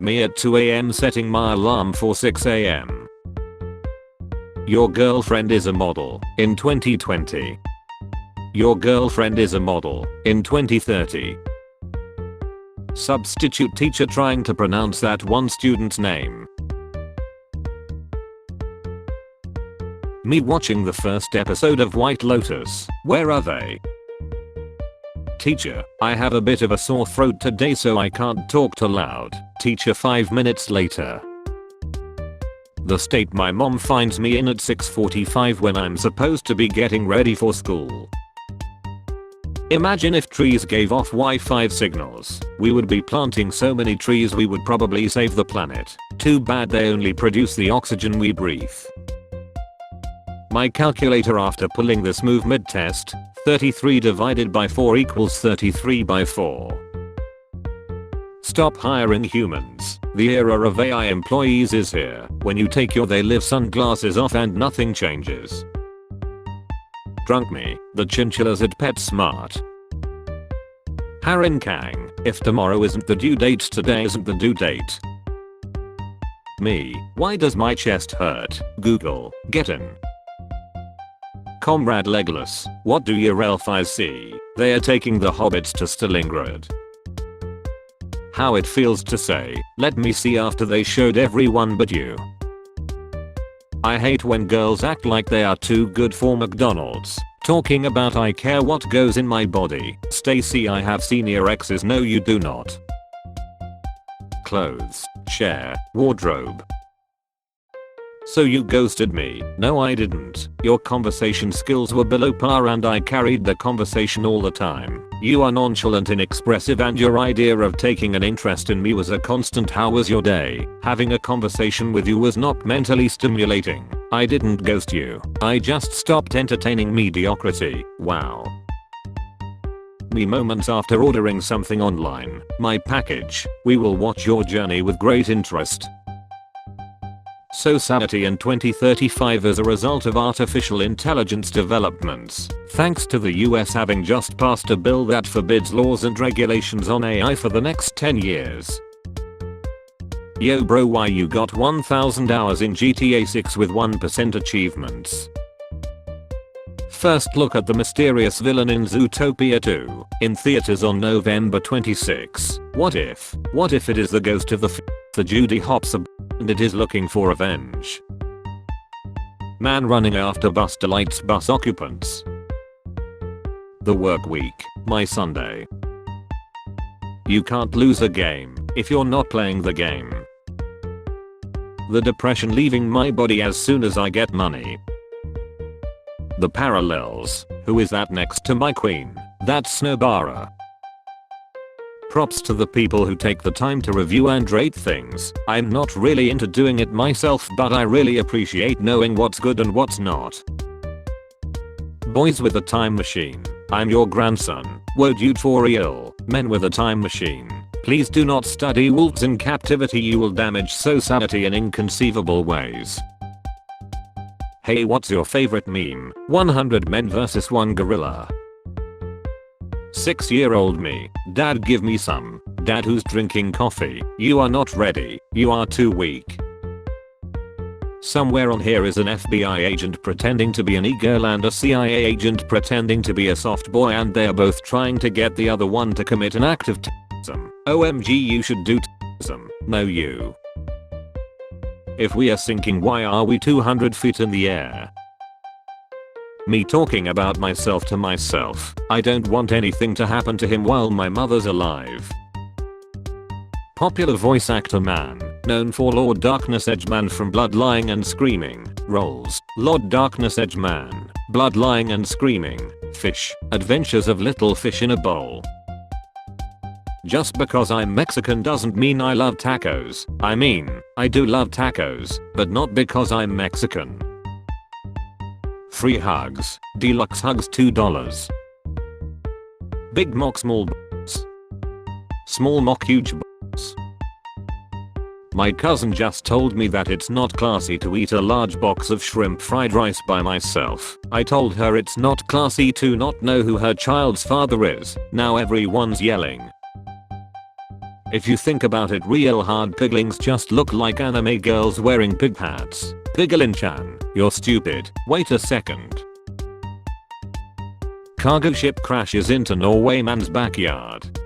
Me at 2 a.m. setting my alarm for 6 a.m. Your girlfriend is a model in 2020. Your girlfriend is a model in 2030. Substitute teacher trying to pronounce that one student's name. Me watching the first episode of White Lotus. Where are they? Teacher, I have a bit of a sore throat today so I can't talk too loud. Teacher 5 minutes later. The state my mom finds me in at 6:45 when I'm supposed to be getting ready for school. Imagine if trees gave off Wi-Fi signals. We would be planting so many trees we would probably save the planet. Too bad they only produce the oxygen we breathe. My calculator after pulling this move mid-test, 33 divided by 4 equals 33 by 4. Stop hiring humans. The era of AI employees is here. When you take your they live sunglasses off and nothing changes. Drunk me, the chinchillas at PetSmart. Harin Kang, if tomorrow isn't the due date, today isn't the due date. Me, why does my chest hurt? Google, get in. Comrade Legolas, what do your elf eyes see? They are taking the hobbits to Stalingrad. How it feels to say, let me see after they showed everyone but you. I hate when girls act like they are too good for McDonald's. Talking about I care what goes in my body. Stacy, I have senior exes. No you do not. Clothes, share, wardrobe. So you ghosted me? No I didn't. Your conversation skills were below par and I carried the conversation all the time. You are nonchalant, inexpressive, and your idea of taking an interest in me was a constant how was your day. Having a conversation with you was not mentally stimulating. I didn't ghost you. I just stopped entertaining mediocrity. Wow. Me moments after ordering something online. My package. We will watch your journey with great interest. Society in 2035 as a result of artificial intelligence developments, thanks to the US having just passed a bill that forbids laws and regulations on AI for the next 10 years. Yo bro, why you got 1000 hours in GTA 6 with 1% achievements? First look at the mysterious villain in Zootopia 2, in theaters on November 26. What if it is the ghost of the Judy Hopps and it is looking for revenge? Man running after bus delights bus occupants. The work week, my Sunday. You can't lose a game if you're not playing the game. The depression leaving my body as soon as I get money. The parallels. Who is that next to my queen? That's Snowbara. Props to the people who take the time to review and rate things. I'm not really into doing it myself, but I really appreciate knowing what's good and what's not. Boys with a time machine. I'm your grandson. Would you for real? Men with a time machine. Please do not study wolves in captivity. You will damage society in inconceivable ways. Hey, what's your favorite meme? 100 men versus 1 gorilla. 6-year-old me. Dad, give me some. Dad, who's drinking coffee? You are not ready. You are too weak. Somewhere on here is an FBI agent pretending to be an e-girl and a CIA agent pretending to be a soft boy, and they are both trying to get the other one to commit an act of terrorism. OMG, you should do terrorism. No you. If we are sinking, why are we 200 feet in the air? Me talking about myself to myself. I don't want anything to happen to him while my mother's alive. Popular voice actor man, known for Lord Darkness Edgeman from Blood Lying and Screaming, roles, Lord Darkness Edgeman, Blood Lying and Screaming, Fish, Adventures of Little Fish in a Bowl. Just because I'm Mexican doesn't mean I love tacos. I mean, I do love tacos, but not because I'm Mexican. Free hugs, deluxe hugs $2. Big mock small balls. Small mock huge balls. My cousin just told me that it's not classy to eat a large box of shrimp fried rice by myself. I told her it's not classy to not know who her child's father is. Now everyone's yelling. If you think about it real hard, piglings just look like anime girls wearing pig hats. Piglin-chan, you're stupid. Wait a second. Cargo ship crashes into Norway man's backyard.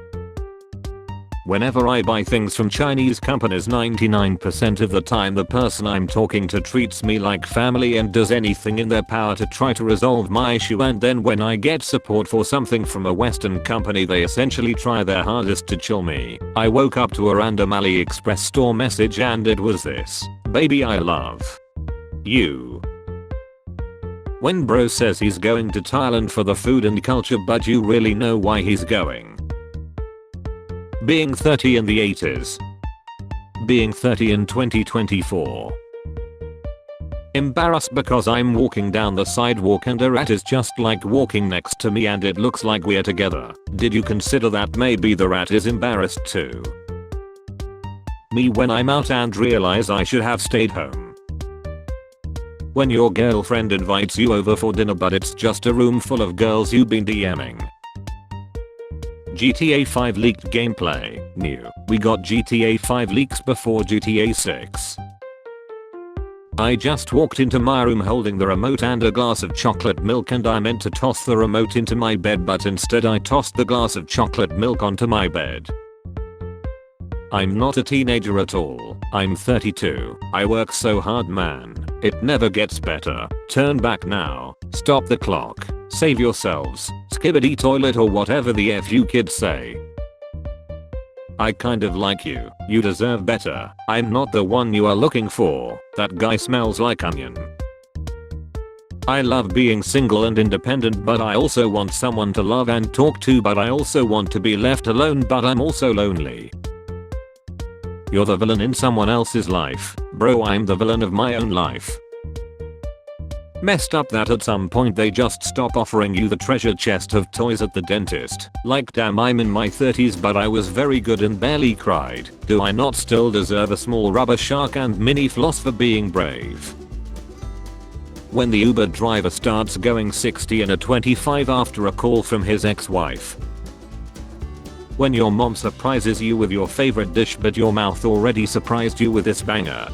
Whenever I buy things from Chinese companies, 99% of the time the person I'm talking to treats me like family and does anything in their power to try to resolve my issue, and then when I get support for something from a Western company they essentially try their hardest to chill me. I woke up to a random AliExpress store message and it was this: "Baby, I love you." When bro says he's going to Thailand for the food and culture, but you really know why he's going. Being 30 in the 80s. Being 30 in 2024. Embarrassed because I'm walking down the sidewalk and a rat is just like walking next to me and it looks like we're together. Did you consider that maybe the rat is embarrassed too? Me when I'm out and realize I should have stayed home. When your girlfriend invites you over for dinner but it's just a room full of girls you've been DMing. GTA 5 leaked gameplay. New. We got GTA 5 leaks before GTA 6. I just walked into my room holding the remote and a glass of chocolate milk, and I meant to toss the remote into my bed, but instead I tossed the glass of chocolate milk onto my bed. I'm not a teenager at all. I'm 32. I work so hard, man. It never gets better. Turn back now. Stop the clock. Save yourselves. Skibbity toilet or whatever the F you kids say. I kind of like you. You deserve better. I'm not the one you are looking for. That guy smells like onion. I love being single and independent, but I also want someone to love and talk to, but I also want to be left alone, but I'm also lonely. You're the villain in someone else's life. Bro, I'm the villain of my own life. Messed up that at some point they just stop offering you the treasure chest of toys at the dentist. Like, damn, I'm in my 30s but I was very good and barely cried. Do I not still deserve a small rubber shark and mini floss for being brave? When the Uber driver starts going 60 in a 25 after a call from his ex-wife. When your mom surprises you with your favorite dish but your mouth already surprised you with this banger.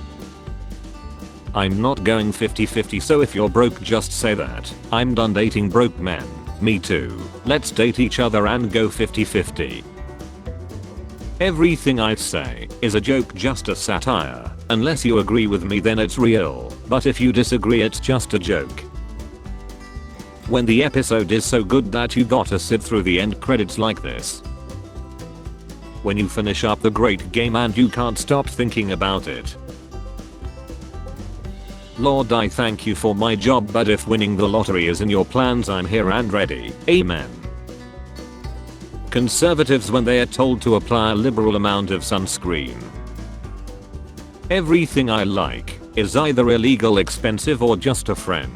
I'm not going 50-50, so if you're broke just say that. I'm done dating broke men. Me too. Let's date each other and go 50-50. Everything I say is a joke, just a satire. Unless you agree with me then it's real, but if you disagree it's just a joke. When the episode is so good that you gotta sit through the end credits like this. When you finish up the great game and you can't stop thinking about it. Lord, I thank you for my job, but if winning the lottery is in your plans, I'm here and ready. Amen. Conservatives when they are told to apply a liberal amount of sunscreen. Everything I like is either illegal, expensive, or just a friend.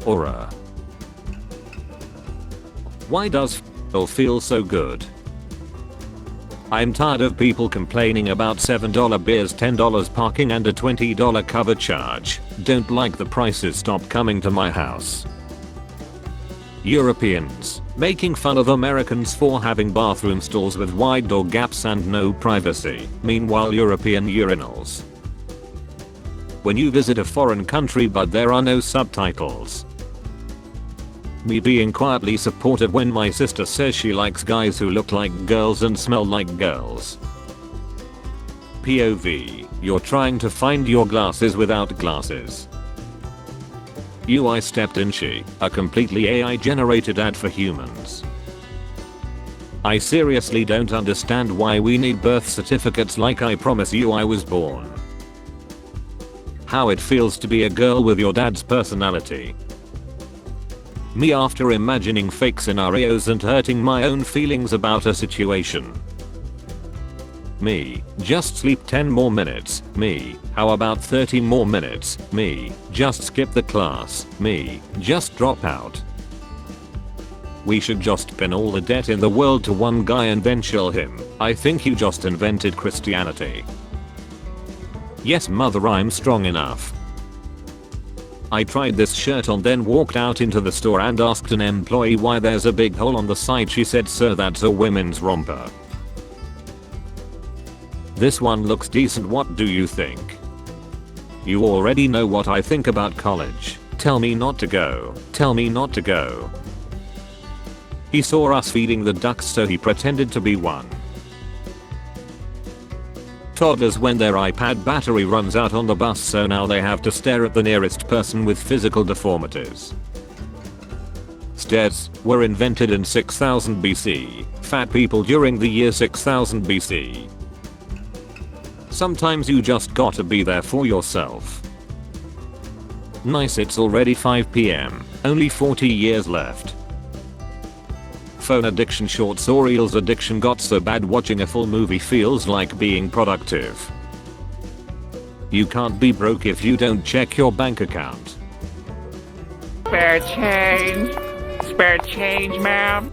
Aura. Why does feel so good? I'm tired of people complaining about $7 beers, $10 parking and a $20 cover charge. Don't like the prices, stop coming to my house. Europeans making fun of Americans for having bathroom stalls with wide door gaps and no privacy. Meanwhile, European urinals. When you visit a foreign country but there are no subtitles. Me being quietly supportive when my sister says she likes guys who look like girls and smell like girls. POV, you're trying to find your glasses without glasses. I stepped in she, a completely AI generated ad for humans. I seriously don't understand why we need birth certificates, like I promise you I was born. How it feels to be a girl with your dad's personality. Me after imagining fake scenarios and hurting my own feelings about a situation. Me, just sleep 10 more minutes. Me, how about 30 more minutes? Me, just skip the class. Me, just drop out. We should just pin all the debt in the world to one guy and then chill him. I think you just invented Christianity. Yes, mother, I'm strong enough. I tried this shirt on, then walked out into the store and asked an employee why there's a big hole on the side. She said, "Sir, that's a women's romper." This one looks decent. What do you think? You already know what I think about college. Tell me not to go. Tell me not to go. He saw us feeding the ducks, so he pretended to be one. Toddlers, when their iPad battery runs out on the bus, so now they have to stare at the nearest person with physical deformities. Stairs were invented in 6000 BC. Fat people during the year 6000 BC. Sometimes you just gotta be there for yourself. Nice, it's already 5 PM. Only 40 years left. Phone addiction. Shorts or reels addiction got so bad watching a full movie feels like being productive. You can't be broke if you don't check your bank account. Spare change. Spare change, ma'am.